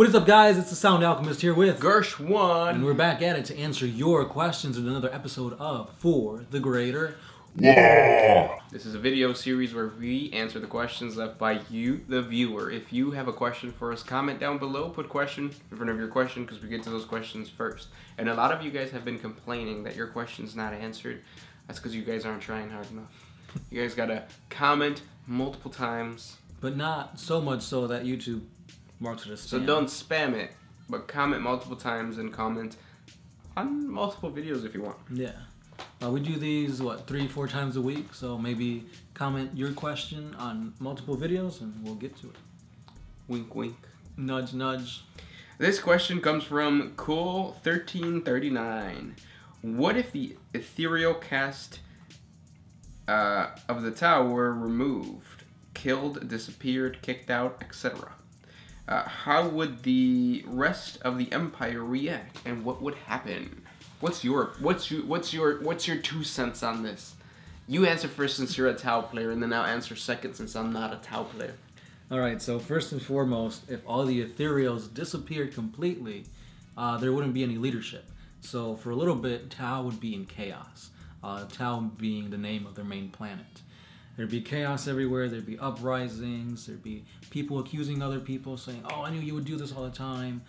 What is up, guys? It's the Sound Alchemist here with Gersh1, and we're back at it to answer your questions in another episode of For the Greater. This is a video series where we answer the questions left by you, the viewer. If you have a question for us, comment down below, put question in front of your question because we get to those questions first. And a lot of you guys have been complaining that your question's not answered. That's because you guys aren't trying hard enough. You guys gotta comment multiple times. But not so much so that YouTube marks it as spam. So don't spam it, but comment multiple times and comment on multiple videos if you want. Yeah. We do these, 3-4 times a week, so maybe comment your question on multiple videos and we'll get to it. Wink, wink. Nudge, nudge. This question comes from Cool1339. What if the ethereal cast of the tower were removed, killed, disappeared, kicked out, etc.? How would the rest of the empire react, and what would happen? What's your 2 cents on this? You answer first since you're a Tau player, and then I'll answer second since I'm not a Tau player. Alright, so first and foremost, if all the ethereals disappeared completely, there wouldn't be any leadership. So for a little bit, Tau would be in chaos. Tau being the name of their main planet. There'd be chaos everywhere, there'd be uprisings, there'd be people accusing other people, saying, oh, I knew you would do this all the time.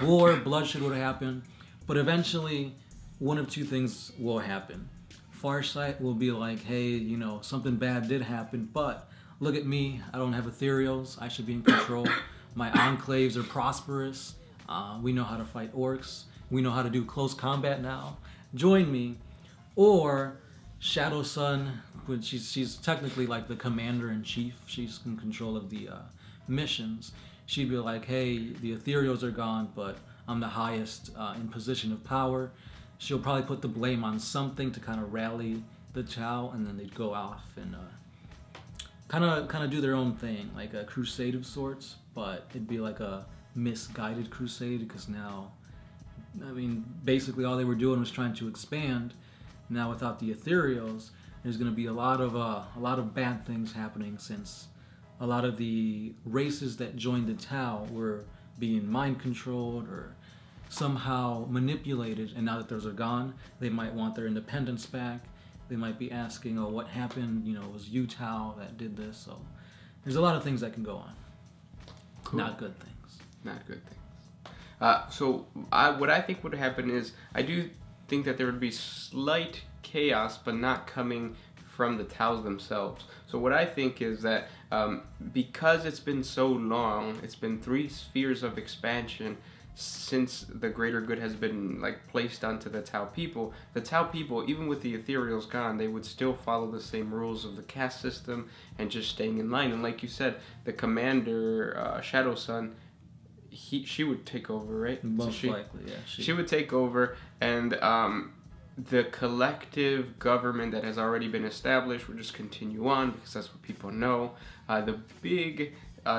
War, bloodshed would happen. But eventually, one of 2 things will happen. Farsight will be like, hey, you know, something bad did happen, but look at me, I don't have ethereals, I should be in control. My enclaves are prosperous, we know how to fight orcs, we know how to do close combat now, join me. Or Shadow Sun, which she's technically like the commander-in-chief, she's in control of the missions. She'd be like, hey, the ethereals are gone, but I'm the highest in position of power. She'll probably put the blame on something to kind of rally the Tau, and then they'd go off and kind of do their own thing, like a crusade of sorts, but it'd be like a misguided crusade because now, I mean, basically all they were doing was trying to expand. Now without the ethereals, there's going to be a lot of bad things happening, since a lot of the races that joined the Tau were being mind controlled or somehow manipulated, and now that those are gone, they might want their independence back. They might be asking, oh, what happened? You know, it was you, Tau, that did this. So there's a lot of things that can go on. Cool. Not good things. Not good things. What I think would happen is, I do think that there would be slight chaos, but not coming from the Taus themselves. So what I think is that because it's been so long, it's been 3 spheres of expansion since the greater good has been like placed onto the Tau people. The Tau people, even with the ethereals gone, they would still follow the same rules of the caste system and just staying in line. And like you said, the commander, Shadow Sun, she would take over, right? Most likely, yeah. She would take over, and the collective government that has already been established would just continue on because that's what people know. The big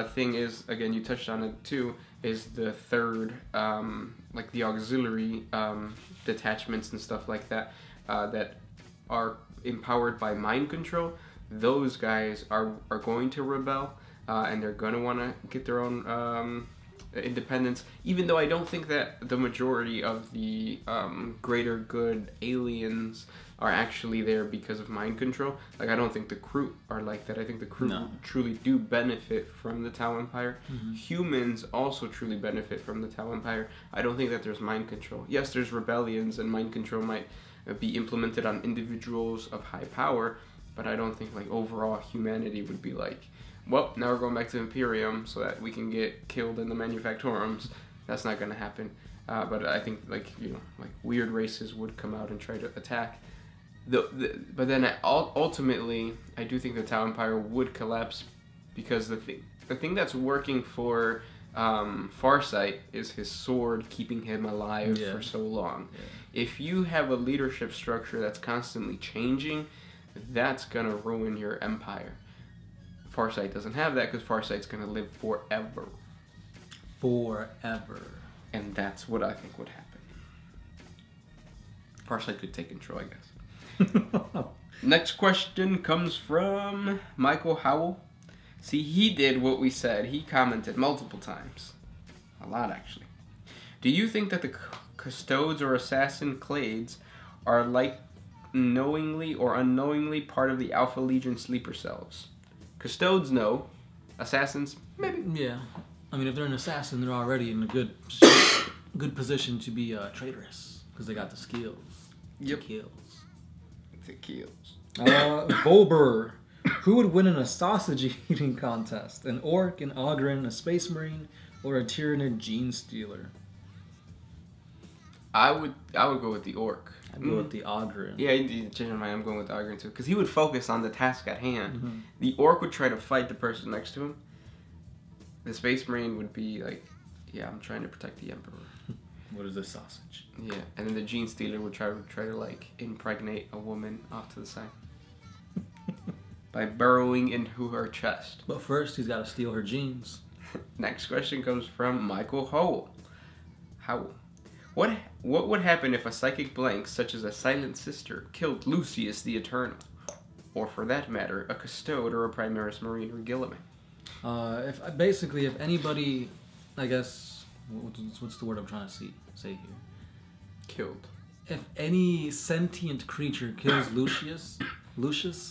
thing is, again, you touched on it too, is the third, like the auxiliary detachments and stuff like that, that are empowered by mind control. Those guys are going to rebel, and they're going to want to get their own independence, even though I don't think that the majority of the greater good aliens are actually there because of mind control. Like, I don't think the crew are like that. I think the crew truly do benefit from the Tau Empire. Mm-hmm. Humans also truly benefit from the Tau Empire. I don't think that there's mind control. Yes, there's rebellions, and mind control might be implemented on individuals of high power, but I don't think like overall humanity would be like, well, now we're going back to Imperium so that we can get killed in the Manufactorums. That's not going to happen. But I think, like, you know, like weird races would come out and try to attack. But then ultimately, I do think the Tau Empire would collapse because the thing that's working for Farsight is his sword keeping him alive for so long. Yeah. If you have a leadership structure that's constantly changing, that's going to ruin your empire. Farsight doesn't have that because Farsight's going to live forever. Forever. And that's what I think would happen. Farsight could take control, I guess. Next question comes from Michael Howell. See, he did what we said. He commented multiple times. A lot, actually. Do you think that the custodes or assassin clades are like knowingly or unknowingly part of the Alpha Legion sleeper cells? Custodes, no. Assassins, maybe. Yeah. I mean, if they're an assassin, they're already in a good position to be traitorous because they got the skills. Yep. Kills. The kills. Volber. Who would win in a sausage eating contest? An orc, an Ogryn, a space marine, or a Tyranid gene stealer? I would go with the orc. I'd go with the Ogryn. Yeah, you changed my mind. I'm going with the Ogryn too, because he would focus on the task at hand. Mm-hmm. The orc would try to fight the person next to him. The space marine would be like, yeah, I'm trying to protect the emperor. What is a sausage? Yeah, and then the gene stealer would try to like impregnate a woman off to the side by burrowing into her chest. But first, he's got to steal her genes. Next question comes from Michael Howell. What would happen if a psychic blank, such as a Silent Sister, killed Lucius the Eternal? Or for that matter, a Custode or a Primaris Marine or Gilliman? If anybody, I guess, what's the word I'm trying to say here? Killed. If any sentient creature kills Lucius,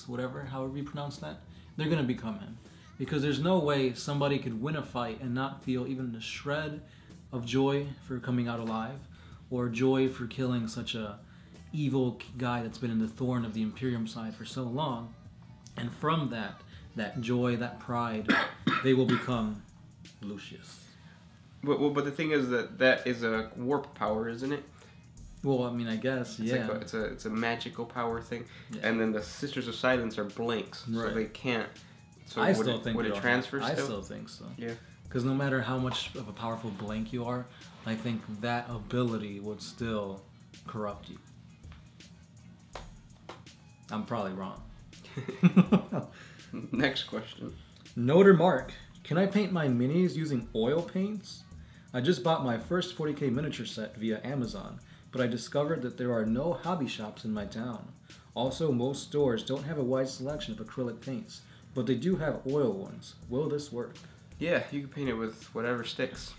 whatever, however you pronounce that, they're going to become him. Because there's no way somebody could win a fight and not feel even a shred of joy for coming out alive, or joy for killing such a evil guy that's been in the thorn of the Imperium side for so long. And from that joy, that pride, they will become Lucius. But the thing is that is a warp power, isn't it? Well, I mean, I guess, yeah. It's a magical power thing, yeah. And then the Sisters of Silence are blanks, right. So they can't. So I still think would it transfer still? I still think so. Yeah. Because no matter how much of a powerful blank you are, I think that ability would still corrupt you. I'm probably wrong. Next question. Noter Mark. Can I paint my minis using oil paints? I just bought my first 40k miniature set via Amazon, but I discovered that there are no hobby shops in my town. Also, most stores don't have a wide selection of acrylic paints, but they do have oil ones. Will this work? Yeah, you can paint it with whatever sticks.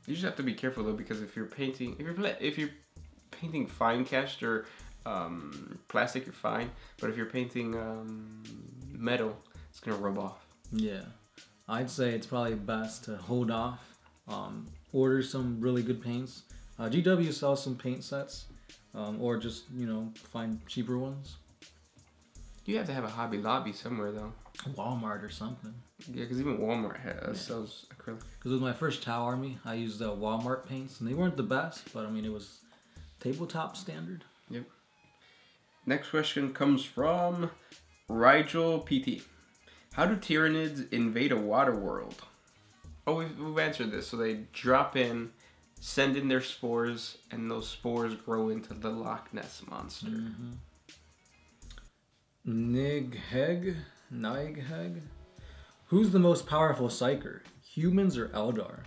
You just have to be careful though, because if you're painting fine cast or plastic, you're fine. But if you're painting metal, it's gonna rub off. Yeah, I'd say it's probably best to hold off. Order some really good paints. GW sells some paint sets, or just find cheaper ones. You have to have a Hobby Lobby somewhere though. Walmart or something. Yeah, because even Walmart sells acrylic. Because with my first Tau army, I used Walmart paints, and they weren't the best, but I mean, it was tabletop standard. Yep. Next question comes from Rigel PT. How do Tyranids invade a water world? Oh, we've answered this. So they drop in, send in their spores, and those spores grow into the Loch Ness Monster. Mm-hmm. Nigheg? Who's the most powerful Psyker? Humans or Eldar?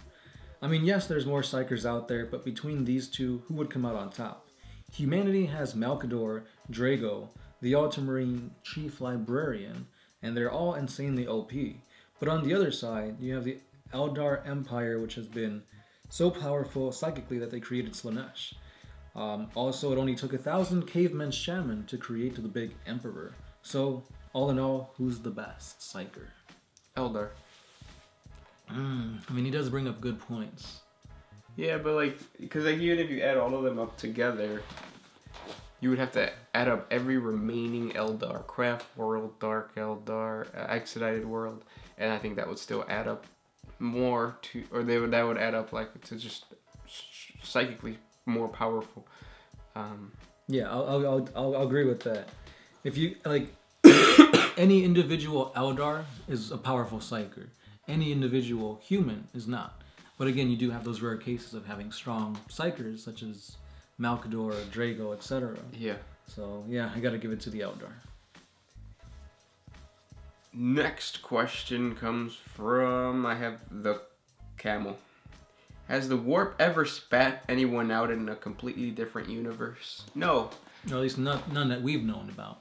I mean, yes, there's more Psykers out there, but between these two, who would come out on top? Humanity has Malkador, Drago, the Ultramarine Chief Librarian, and they're all insanely OP. But on the other side, you have the Eldar Empire, which has been so powerful psychically that they created Slaanesh. Also, it only took 1,000 cavemen shaman to create the big Emperor. So, all in all, who's the best Psyker? Eldar. I mean, he does bring up good points. Yeah, but because even if you add all of them up together, you would have to add up every remaining Eldar. Craft World, Dark Eldar, Expedited World, and I think that would still add up more to, or that would add up to just psychically more powerful. Yeah, I'll agree with that. If you any individual Eldar is a powerful Psyker. Any individual human is not. But again, you do have those rare cases of having strong Psykers, such as Malkador, Drago, etc. Yeah. So yeah, I gotta give it to the Eldar. Next question comes from, I have the Camel. Has the warp ever spat anyone out in a completely different universe? No. Or at least none that we've known about.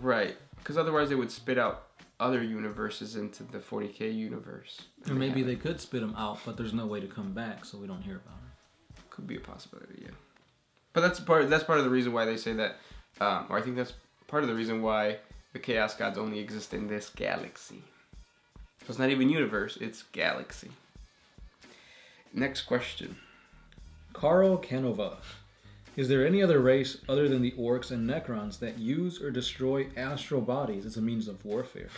Right. Because otherwise they would spit out other universes into the 40K universe. Or maybe they could spit them out, but there's no way to come back, so we don't hear about it. Could be a possibility, yeah. But that's part of the reason why they say that, or I think that's part of the reason why the Chaos Gods only exist in this galaxy. So it's not even universe, it's galaxy. Next question. Carl Canova. Is there any other race other than the orcs and necrons that use or destroy astral bodies as a means of warfare?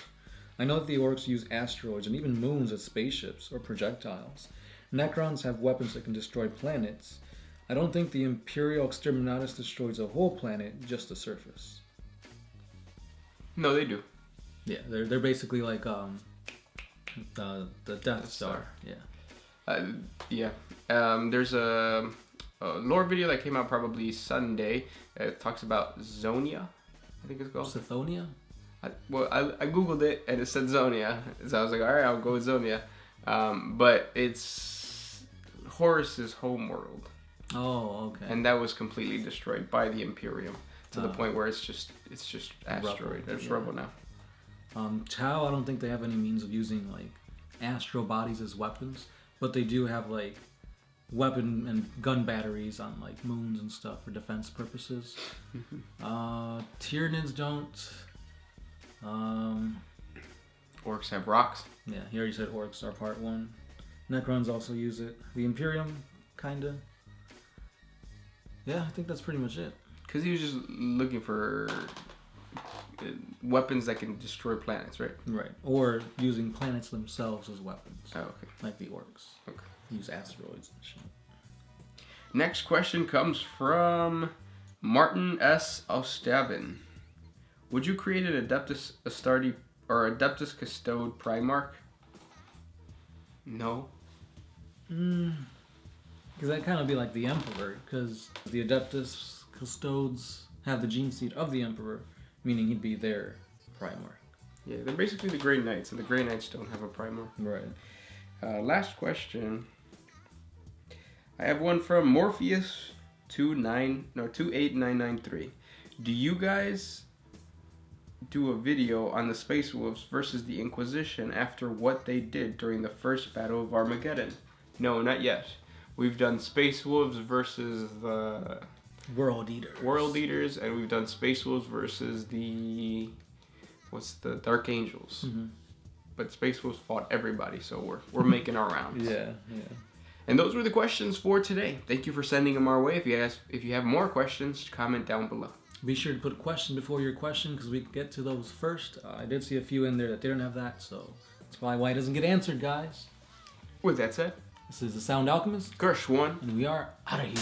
I know that the orcs use asteroids and even moons as spaceships or projectiles. Necrons have weapons that can destroy planets. I don't think the Imperial Exterminatus destroys a whole planet, just the surface. No, they do. Yeah, they're basically like the Death Star. Yeah. There's a lore video that came out probably Sunday. It talks about Zonia, I think it's called. Sithonia? I googled it and it said Zonia, so I was like, all right, I'll go with Zonia. But it's Horus's homeworld. Oh, okay. And that was completely destroyed by the Imperium to the point where it's just asteroid. It's rubble now. Tau, I don't think they have any means of using like astral bodies as weapons, but they do have like weapon and gun batteries on like moons and stuff for defense purposes. Tyranids don't. Orcs have rocks. Yeah, he already said orcs are part 1. Necrons also use it. The Imperium, kinda. Yeah, I think that's pretty much it. Because he was just looking for weapons that can destroy planets, right? Right. Or using planets themselves as weapons. Oh, okay. Like the orcs. Okay. Use asteroids and shit. Next question comes from Martin S. Ostavin. Would you create an Adeptus Astartes or Adeptus Custode Primarch? No. Because that kind of be like the Emperor, because the Adeptus Custodes have the gene seed of the Emperor, meaning he'd be their Primarch. Yeah, they're basically the Grey Knights, and the Grey Knights don't have a Primarch. Right. Last question. I have one from Morpheus 28993. Do you guys do a video on the Space Wolves versus the Inquisition after what they did during the first Battle of Armageddon? No, not yet. We've done Space Wolves versus the World Eaters. World Eaters, and we've done Space Wolves versus the Dark Angels. Mm-hmm. But Space Wolves fought everybody, so we're making our rounds. Yeah. And those were the questions for today. Thank you for sending them our way. If you have more questions, comment down below. Be sure to put a question before your question, because we can get to those first. I did see a few in there that didn't have that, so that's probably why it doesn't get answered, guys. With that said, This is the Sound Alchemist, Gershwan, and we are out of here.